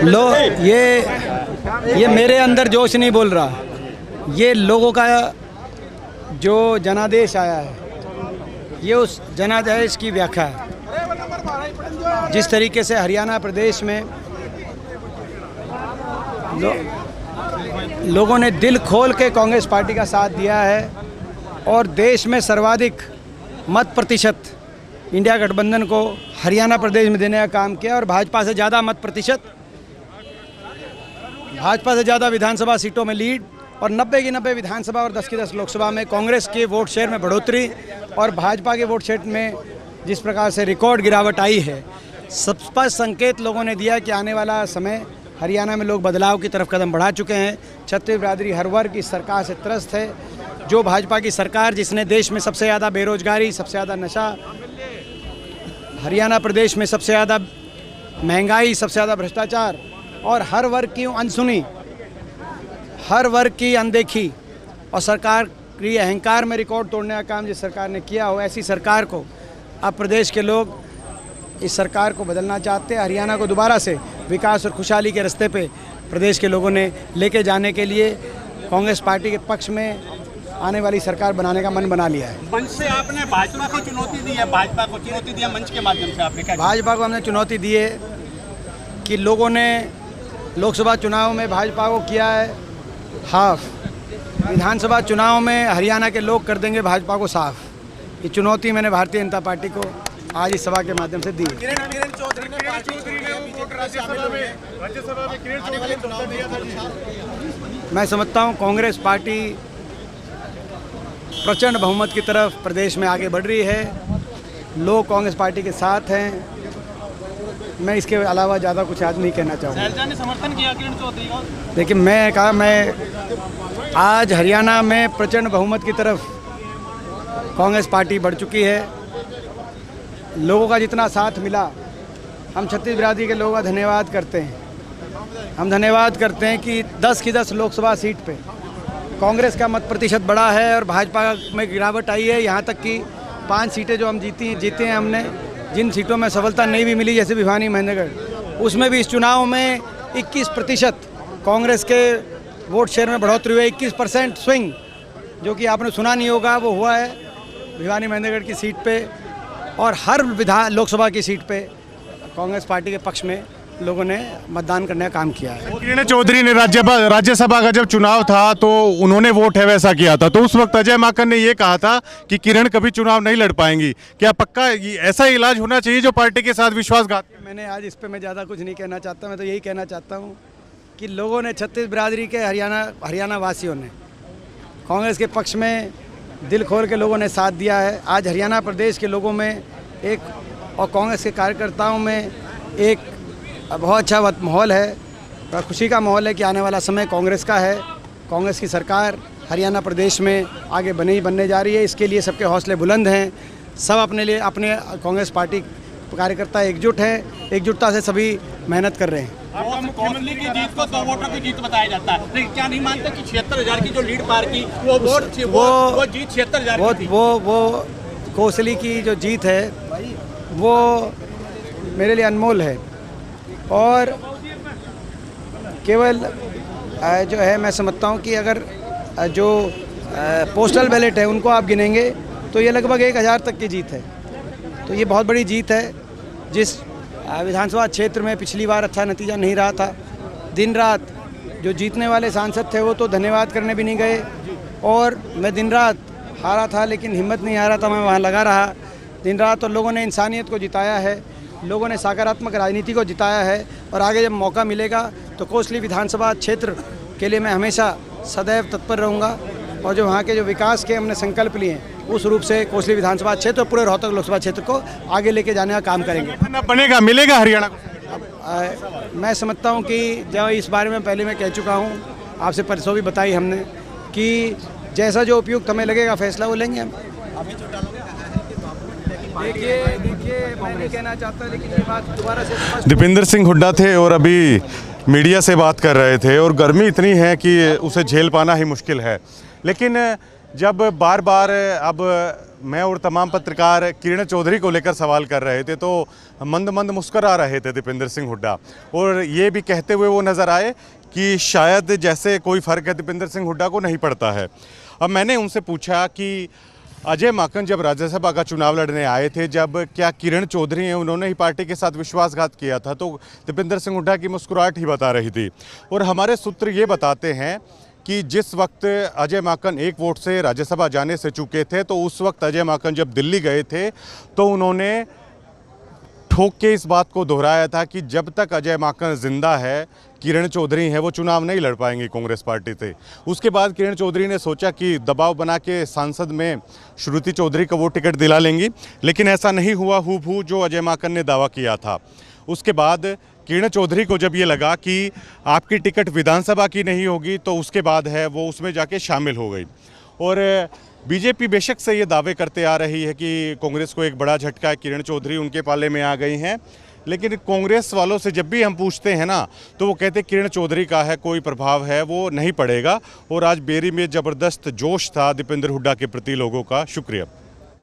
लो, ये मेरे अंदर जोश नहीं बोल रहा, ये लोगों का जो जनादेश आया है, ये उस जनादेश की व्याख्या है। जिस तरीके से हरियाणा प्रदेश में लोगों ने दिल खोल के कांग्रेस पार्टी का साथ दिया है और देश में सर्वाधिक मत प्रतिशत इंडिया गठबंधन को हरियाणा प्रदेश में देने का काम किया और भाजपा से ज़्यादा मत प्रतिशत, भाजपा से ज़्यादा विधानसभा सीटों में लीड और 90 की 90 विधानसभा और 10 की 10 लोकसभा में कांग्रेस के वोट शेयर में बढ़ोतरी और भाजपा के वोट शेयर में जिस प्रकार से रिकॉर्ड गिरावट आई है, स्पष्ट संकेत लोगों ने दिया कि आने वाला समय हरियाणा में लोग बदलाव की तरफ कदम बढ़ा चुके हैं। छत्तीस बिरादरी हर वर्ग इस सरकार से त्रस्त है। जो भाजपा की सरकार जिसने देश में सबसे ज़्यादा बेरोजगारी, सबसे ज़्यादा नशा, हरियाणा प्रदेश में सबसे ज़्यादा महंगाई, सबसे ज़्यादा भ्रष्टाचार और हर वर्ग की अनसुनी, हर वर्ग की अनदेखी और सरकार की अहंकार में रिकॉर्ड तोड़ने का काम जिस सरकार ने किया हो, ऐसी सरकार को अब प्रदेश के लोग इस सरकार को बदलना चाहते हैं। हरियाणा को दोबारा से विकास और खुशहाली के रास्ते पे प्रदेश के लोगों ने लेके जाने के लिए कांग्रेस पार्टी के पक्ष में आने वाली सरकार बनाने का मन बना लिया है। मंच से आपने भाजपा को चुनौती दी है, भाजपा को चुनौती दिया मंच के माध्यम से, आपने क्या? भाजपा को हमने चुनौती दी है कि लोगों ने लोकसभा चुनाव में भाजपा को किया है हाफ, विधानसभा चुनाव में हरियाणा के लोग कर देंगे भाजपा को साफ। ये चुनौती मैंने भारतीय जनता पार्टी को आज इस सभा के माध्यम से दी। मैं समझता हूँ कांग्रेस पार्टी प्रचंड बहुमत की तरफ प्रदेश में आगे बढ़ रही है, लोग कांग्रेस पार्टी के साथ हैं। मैं इसके अलावा ज़्यादा कुछ आज नहीं कहना चाहूँगा। शैलजा ने समर्थन किया किरण चौधरी का। लेकिन मैं आज हरियाणा में प्रचंड बहुमत की तरफ कांग्रेस पार्टी बढ़ चुकी है। लोगों का जितना साथ मिला, हम छत्तीस बिरादरी के लोगों का धन्यवाद करते हैं। हम धन्यवाद करते हैं कि 10 की 10 लोकसभा सीट पे कांग्रेस का मत प्रतिशत बढ़ा है और भाजपा में गिरावट आई है। यहाँ तक कि 5 सीटें जो हम जीते हैं हमने, जिन सीटों में सफलता नहीं भी मिली जैसे भिवानी महेंद्रगढ़, उसमें भी इस चुनाव में 21% कांग्रेस के वोट शेयर में बढ़ोतरी हुई है। 21% स्विंग जो कि आपने सुना नहीं होगा वो हुआ है भिवानी महेंद्रगढ़ की सीट पे और हर लोकसभा की सीट पे कांग्रेस पार्टी के पक्ष में लोगों ने मतदान करने का काम किया है। किरण चौधरी ने राज्यसभा का जब चुनाव था तो उन्होंने वोट है वैसा किया था, तो उस वक्त अजय माकन ने ये कहा था कि किरण कभी चुनाव नहीं लड़ पाएंगी। क्या पक्का ऐसा इलाज होना चाहिए जो पार्टी के साथ विश्वासघात? मैंने आज इस पे मैं ज़्यादा कुछ नहीं कहना चाहता। मैं तो यही कहना चाहता हूँ कि लोगों ने छत्तीस बिरादरी के हरियाणा वासियों ने कांग्रेस के पक्ष में दिल खोल के लोगों ने साथ दिया है। आज हरियाणा प्रदेश के लोगों में एक और कांग्रेस के कार्यकर्ताओं में एक बहुत अच्छा माहौल है और खुशी का माहौल है कि आने वाला समय कांग्रेस का है। कांग्रेस की सरकार हरियाणा प्रदेश में आगे बनने जा रही है। इसके लिए सबके हौसले बुलंद हैं। सब अपने कांग्रेस पार्टी कार्यकर्ता एकजुट हैं, एकजुटता से सभी मेहनत कर रहे हैं। मुख्यमंत्री की जीत को 2 वोटों की जीत बताया जाता है, लेकिन क्या नहीं मानते कि 76,000 की जो लीड पार की वो जीत 76,000 की थी? वो कोसली की जो जीत है वो मेरे लिए अनमोल है और केवल जो है मैं समझता हूँ कि अगर जो पोस्टल बैलेट है उनको आप गिनेंगे तो ये लगभग 1,000 तक की जीत है। तो ये बहुत बड़ी जीत है। जिस विधानसभा क्षेत्र में पिछली बार अच्छा नतीजा नहीं रहा था, दिन रात जो जीतने वाले सांसद थे वो तो धन्यवाद करने भी नहीं गए और मैं दिन रात हारा था लेकिन हिम्मत नहीं हारा था, मैं वहाँ लगा रहा दिन रात और लोगों ने इंसानियत को जिताया है, लोगों ने सकारात्मक राजनीति को जिताया है और आगे जब मौका मिलेगा तो कोसली विधानसभा क्षेत्र के लिए मैं हमेशा सदैव तत्पर रहूँगा और जो वहाँ के जो विकास के हमने संकल्प लिए हैं उस रूप से कोसली विधानसभा क्षेत्र और पूरे रोहतक लोकसभा क्षेत्र को आगे लेके जाने का काम करेंगे। बनेगा, मिलेगा हरियाणा को? मैं समझता हूँ कि जब इस बारे में पहले मैं कह चुका हूँ, आपसे परसों भी बताई हमने कि जैसा जो उपयुक्त हमें लगेगा फैसला वो लेंगे हम। देखिए मैं नहीं कहना चाहता लेकिन ये बात दोबारा से दीपेंद्र सिंह हुड्डा थे और अभी मीडिया से बात कर रहे थे और गर्मी इतनी है कि उसे झेल पाना ही मुश्किल है। लेकिन जब बार बार अब मैं और तमाम पत्रकार किरण चौधरी को लेकर सवाल कर रहे थे तो मंद मंद मुस्कुरा रहे थे दीपेंद्र सिंह हुड्डा, और ये भी कहते हुए वो नज़र आए कि शायद जैसे कोई फ़र्क है दीपेंद्र सिंह हुड्डा को नहीं पड़ता है। अब मैंने उनसे पूछा कि अजय माकन जब राज्यसभा का चुनाव लड़ने आए थे, जब क्या किरण चौधरी हैं उन्होंने ही पार्टी के साथ विश्वासघात किया था, तो दीपेंद्र सिंह हुड्डा की मुस्कुराहट ही बता रही थी। और हमारे सूत्र ये बताते हैं कि जिस वक्त अजय माकन एक वोट से राज्यसभा जाने से चूके थे, तो उस वक्त अजय माकन जब दिल्ली गए थे तो उन्होंने ठोक के इस बात को दोहराया था कि जब तक अजय माकन जिंदा है, किरण चौधरी हैं, वो चुनाव नहीं लड़ पाएंगी कांग्रेस पार्टी से। उसके बाद किरण चौधरी ने सोचा कि दबाव बना के सांसद में श्रुति चौधरी को वो टिकट दिला लेंगी, लेकिन ऐसा नहीं हुआ हूबहू जो अजय माकन ने दावा किया था। उसके बाद किरण चौधरी को जब ये लगा कि आपकी टिकट विधानसभा की नहीं होगी, तो उसके बाद है वो उसमें जाके शामिल हो गई। और बीजेपी बेशक से ये दावे करते आ रही है कि कांग्रेस को एक बड़ा झटका है, किरण चौधरी उनके पाले में आ गई हैं, लेकिन कांग्रेस वालों से जब भी हम पूछते हैं ना, तो वो कहते हैं किरण चौधरी का है कोई प्रभाव है वो नहीं पड़ेगा। और आज बेरी में ज़बरदस्त जोश था दीपेंद्र हुड्डा के प्रति लोगों का। शुक्रिया।